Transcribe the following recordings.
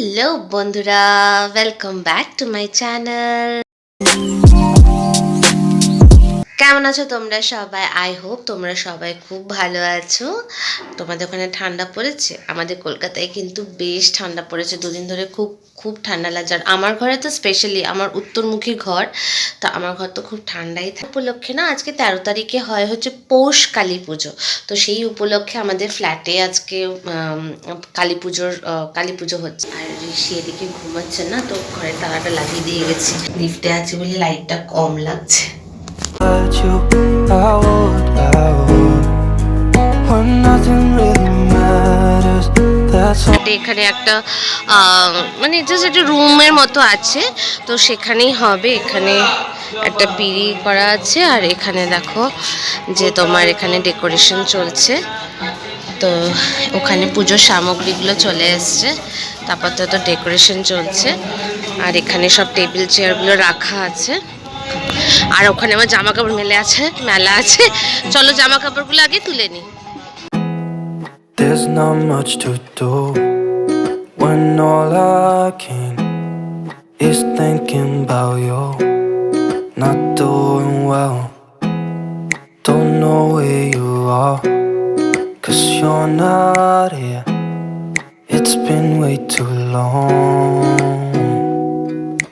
Hello বন্ধুরা, welcome back to my channel. কেমন আছো তোমরা সবাই? আই হোপ তোমরা সবাই খুব ভালো আছো। তোমাদের ওখানে ঠান্ডা পড়েছে? আমাদের কলকাতায় কিন্তু বেশ ঠান্ডা পড়েছে, দুদিন ধরে খুব খুব ঠান্ডা লাগছে। আর আমার ঘরে তো স্পেশালি, আমার উত্তরমুখী ঘর, তো আমার ঘর তো খুব ঠান্ডাই থাকে। উপলক্ষে না, আজকে 13 তারিখে হয় হচ্ছে পৌষ কালী পুজো। তো সেই উপলক্ষে আমাদের ফ্ল্যাটে আজকে কালী পুজো হচ্ছে। আর ঋষি এদিকে ঘুমাচ্ছে না, তো ঘরে তালাটা লাগিয়ে দিয়ে গেছি। লিফটে আছে বলে লাইটটা কম লাগছে। এখানে একটা মানে জাস্ট একটা রুমের মতো আছে, তো সেখানেই হবে। এখানে একটা পিঁড়ি করা আছে, আর এখানে দেখো যে তোমার এখানে ডেকোরেশন চলছে। তো ওখানে পুজোর সামগ্রীগুলো চলে এসছে, তারপর তো ডেকোরেশন চলছে। আর এখানে সব টেবিল চেয়ারগুলো রাখা আছে। আর ওখানে আমার জামা কাপড় মেলা আছে। চলো জামা কাপড়গুলো আগে তুলে নি। There's not much to do when all I can is thinking about you. Not doing well, don't know where you are, 'cause you're not here. It's been way too long.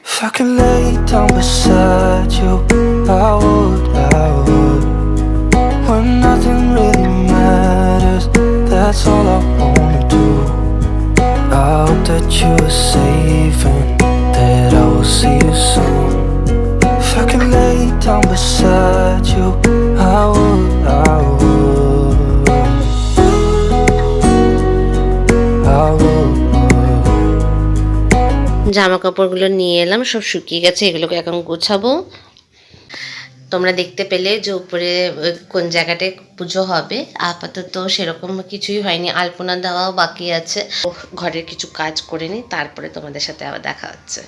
If I could lay down beside you, I would. When nothing really matters, that's all I wanna do. I hope that you are safe and that I will see you soon. If I could lay down beside you, I would. জামা কাপড়গুলো নিয়ে এলাম, সব শুকিয়ে গেছে, এগুলোকে এখন গোছাবো। তোমরা দেখতে পেলে যে উপরে কোন জায়গাটায় পুজো হবে। আপাতত সেরকম কিছুই হয়নি, আলপনা দেওয়াও বাকি আছে। ঘরের কিছু কাজ করে নিই, তারপরে তোমাদের সাথে আবার দেখা হচ্ছে।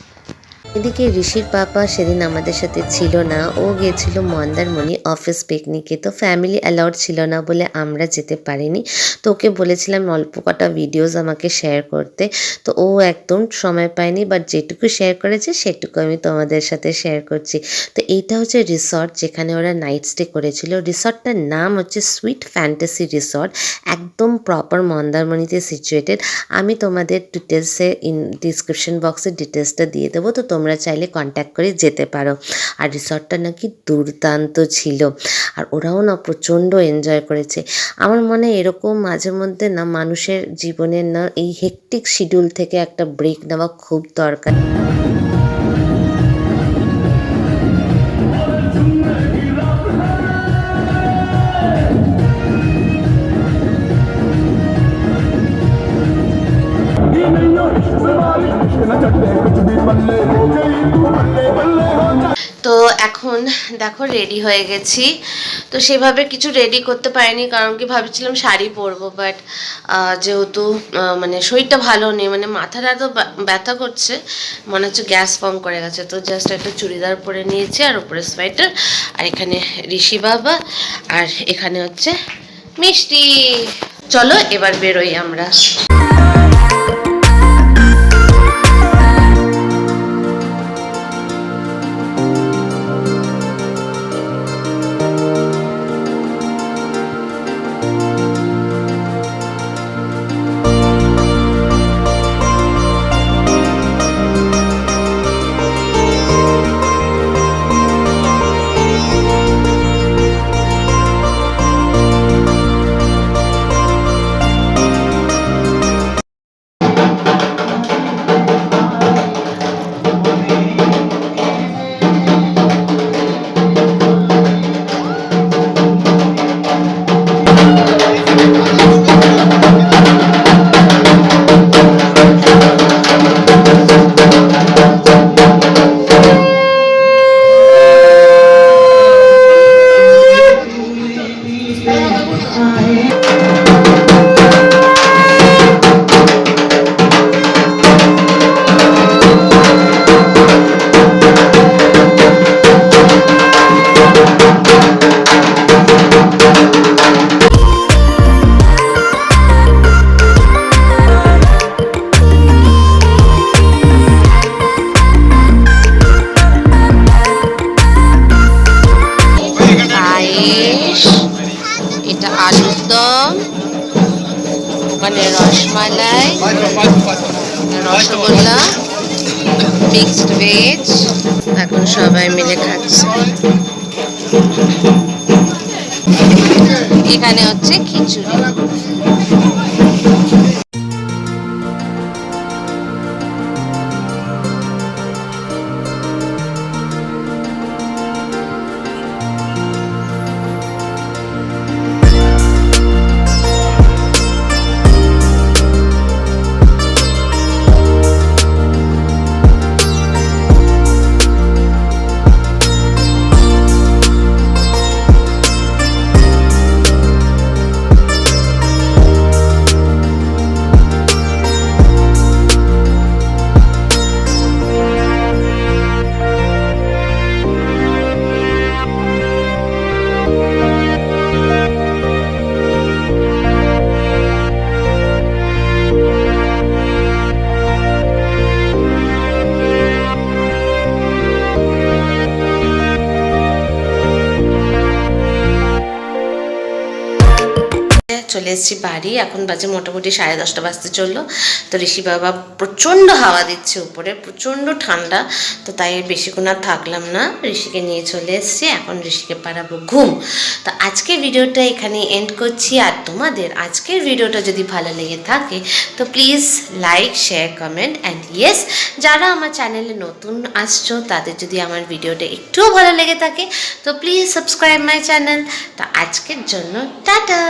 এদিকে ঋষির পাপা সেদিন আমাদের সাথে ছিল না, ও গিয়েছিল মন্দারমণি অফিস পিকনিকে। তো ফ্যামিলি অ্যালাউড ছিল না বলে আমরা যেতে পারিনি। তো ওকে বলেছিলাম অল্প কটা ভিডিওস আমাকে শেয়ার করতে, তো ও একদম সময় পায়নি, বাট যেটুকু শেয়ার করেছে সেটুকু আমি তোমাদের সাথে শেয়ার করছি। তো এইটা হচ্ছে রিসর্ট, যেখানে ওরা নাইট স্টে করেছিল। রিসর্টটার নাম হচ্ছে সুইট ফ্যান্টাসি রিসর্ট, একদম প্রপার মন্দারমণিতে সিচুয়েটেড। আমি তোমাদের ডিটেলসে ডিসক্রিপশন বক্সে ডিটেলসটা দিয়ে দেবো, তো তোমরা চাইলে কন্ট্যাক্ট করে যেতে পারো। আর রিসর্টটা নাকি দুর্দান্ত ছিল, আর ওরাও না প্রচণ্ড এনজয় করেছে। আমার মনে হয় এরকম মাঝে মধ্যে না মানুষের জীবনের না এই হেকটিক শিডিউল থেকে একটা ব্রেক নেওয়া খুব দরকার। তো এখন দেখো রেডি হয়ে গেছি। তো সেভাবে কিছু রেডি করতে পারিনি, কারণ কি ভাবছিলাম শাড়ি পরবো, বাট যেহেতু মানে শরীরটা ভালো নেই, মানে মাথাটা এত ব্যথা করছে, মনে হচ্ছে গ্যাস ফর্ম করে গেছে। তো জাস্ট একটা চুড়িদার পরে নিয়েছি, আর উপরে সোয়েটার। আর এখানে ঋষি বাবা, আর এখানে হচ্ছে মিষ্টি। চলো এবার বেরোই আমরা। Rasgulla, mixed veg. এখন সবাই মিলে খাচ্ছে। এখানে হচ্ছে খিচুড়ি। চলে এসেছি বাড়ি। এখন বাজে মোটামুটি 10:30 বাজতে চললো। তো ঋষি বাবা প্রচণ্ড হাওয়া দিচ্ছে উপরে, প্রচণ্ড ঠান্ডা। তো তাই বেশিক্ষণ আর থাকলাম না, ঋষিকে নিয়ে চলে এসেছি। এখন ঋষিকে পাড়াবো ঘুম। তো আজকের ভিডিওটা এখানে এন্ড করছি। আর তোমাদের আজকের ভিডিওটা যদি ভালো লেগে থাকে তো please like, share, comment and yes, যারা আমার চ্যানেলে নতুন আসছো তাদের যদি আমার ভিডিওটা একটুও ভালো লেগে থাকে তো প্লিজ সাবস্ক্রাইব মাই চ্যানেল। তো আজকের জন্য টাটা।